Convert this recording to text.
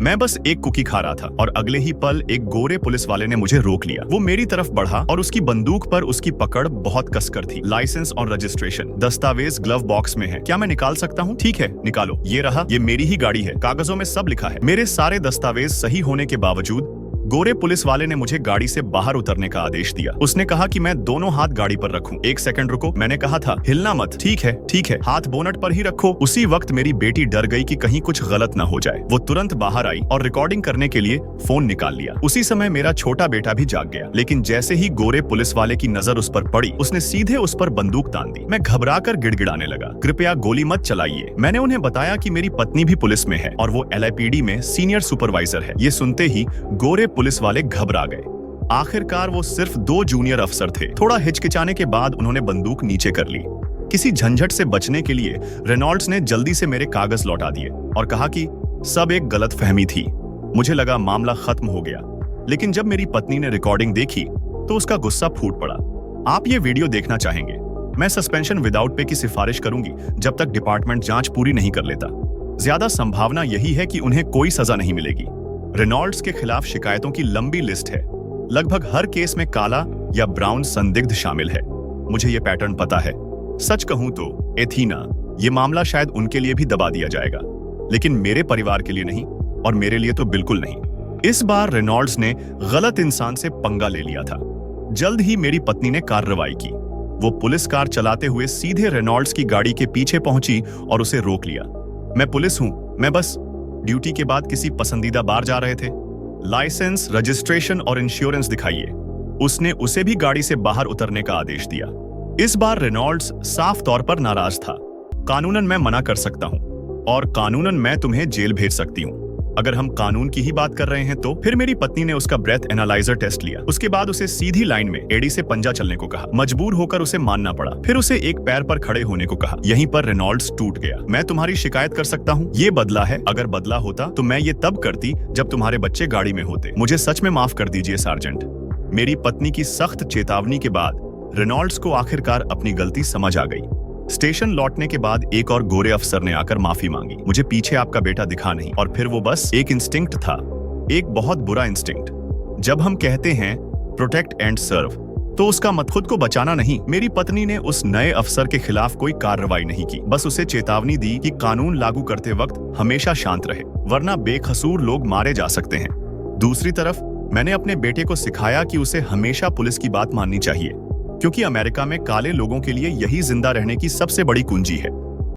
मैं बस एक कुकी खा रहा था और अगले ही पल एक गोरे पुलिस वाले ने मुझे रोक लिया। वो मेरी तरफ बढ़ा और उसकी बंदूक पर उसकी पकड़ बहुत कसकर थी। लाइसेंस और रजिस्ट्रेशन दस्तावेज ग्लव बॉक्स में है, क्या मैं निकाल सकता हूँ? ठीक है, निकालो। ये रहा, ये मेरी ही गाड़ी है, कागजों में सब लिखा है। मेरे सारे दस्तावेज सही होने के बावजूद गोरे पुलिस वाले ने मुझे गाड़ी से बाहर उतरने का आदेश दिया। उसने कहा कि मैं दोनों हाथ गाड़ी पर रखूं। एक सेकंड रुको, मैंने कहा था हिलना मत। ठीक है, हाथ बोनट पर ही रखो। उसी वक्त मेरी बेटी डर गई कि कहीं कुछ गलत न हो जाए। वो तुरंत बाहर आई और रिकॉर्डिंग करने के लिए फोन निकाल लिया। उसी समय मेरा छोटा बेटा भी जाग गया, लेकिन जैसे ही गोरे पुलिस वाले की नजर उस पर पड़ी, उसने सीधे उस पर बंदूक तान दी। मैं घबराकर गिड़गिड़ाने लगा, कृपया गोली मत चलाइए। मैंने उन्हें बताया कि मेरी पत्नी भी पुलिस में है और वो LAPD में सीनियर सुपरवाइजर है। ये सुनते ही गोरे पुलिस वाले घबरा गए। आखिरकार वो सिर्फ 2 जूनियर अफसर थे। थोड़ा हिचकिचाने के बाद उन्होंने बंदूक नीचे कर ली। किसी झंझट से बचने के लिए रेनॉल्ड्स ने जल्दी से मेरे कागज लौटा दिए और कहा कि सब एक गलतफहमी थी। मुझे लगा मामला खत्म हो गया, लेकिन जब मेरी पत्नी ने रिकॉर्डिंग देखी तो उसका गुस्सा फूट पड़ा। आप ये वीडियो देखना चाहेंगे? मैं सस्पेंशन विदाउट पे की सिफारिश करूंगी जब तक डिपार्टमेंट जांच पूरी नहीं कर लेता। ज्यादा संभावना यही है कि उन्हें कोई सजा नहीं मिलेगी। रेनॉल्ड्स के खिलाफ शिकायतों की लंबी लिस्ट है। लगभग हर केस में काला या ब्राउन संदिग्ध शामिल है। मुझे ये पैटर्न पता है। सच कहूं तो एथीना, ये मामला शायद उनके लिए भी दबा दिया जाएगा, लेकिन मेरे परिवार के लिए नहीं, और मेरे लिए तो बिल्कुल नहीं। इस बार रेनॉल्ड्स ने गलत इंसान से पंगा ले लिया था। जल्द ही मेरी पत्नी ने कार्रवाई की। वो पुलिस कार चलाते हुए सीधे रेनॉल्ड्स की गाड़ी के पीछे पहुंची और उसे रोक लिया। मैं पुलिस हूं, मैं बस ड्यूटी के बाद किसी पसंदीदा बार जा रहे थे। लाइसेंस, रजिस्ट्रेशन और इंश्योरेंस दिखाइए। उसने उसे भी गाड़ी से बाहर उतरने का आदेश दिया। इस बार रेनॉल्ड्स साफ तौर पर नाराज था। कानूनन मैं मना कर सकता हूं और कानूनन मैं तुम्हें जेल भेज सकती हूं। अगर हम कानून की ही बात कर रहे हैं तो फिर मेरी पत्नी ने उसका ब्रेथ एनालाइजर टेस्ट लिया। उसके बाद उसे सीधी लाइन में एड़ी से पंजा चलने को कहा। मजबूर होकर उसे मानना पड़ा। फिर उसे एक पैर पर खड़े होने को कहा। यहीं पर रेनॉल्ड्स टूट गया। मैं तुम्हारी शिकायत कर सकता हूँ? ये बदला है। अगर बदला होता तो मैं ये तब करती जब तुम्हारे बच्चे गाड़ी में होते। मुझे सच में माफ कर दीजिए सार्जेंट। मेरी पत्नी की सख्त चेतावनी के बाद रेनॉल्ड्स को आखिरकार अपनी गलती समझ आ गई। स्टेशन लौटने के बाद एक और गोरे अफसर ने आकर माफी मांगी। मुझे पीछे आपका बेटा दिखा नहीं, और फिर वो बस एक इंस्टिंक्ट था, एक बहुत बुरा इंस्टिंक्ट। जब हम कहते हैं प्रोटेक्ट एंड सर्व, तो उसका मत खुद को बचाना नहीं। मेरी पत्नी ने उस नए अफसर के खिलाफ कोई कार्रवाई नहीं की, बस उसे चेतावनी दी कि कानून लागू करते वक्त हमेशा शांत रहे, वरना बेकसूर लोग मारे जा सकते हैं। दूसरी तरफ मैंने अपने बेटे को सिखाया कि उसे हमेशा पुलिस की बात माननी चाहिए, क्योंकि अमेरिका में काले लोगों के लिए यही जिंदा रहने की सबसे बड़ी कुंजी है।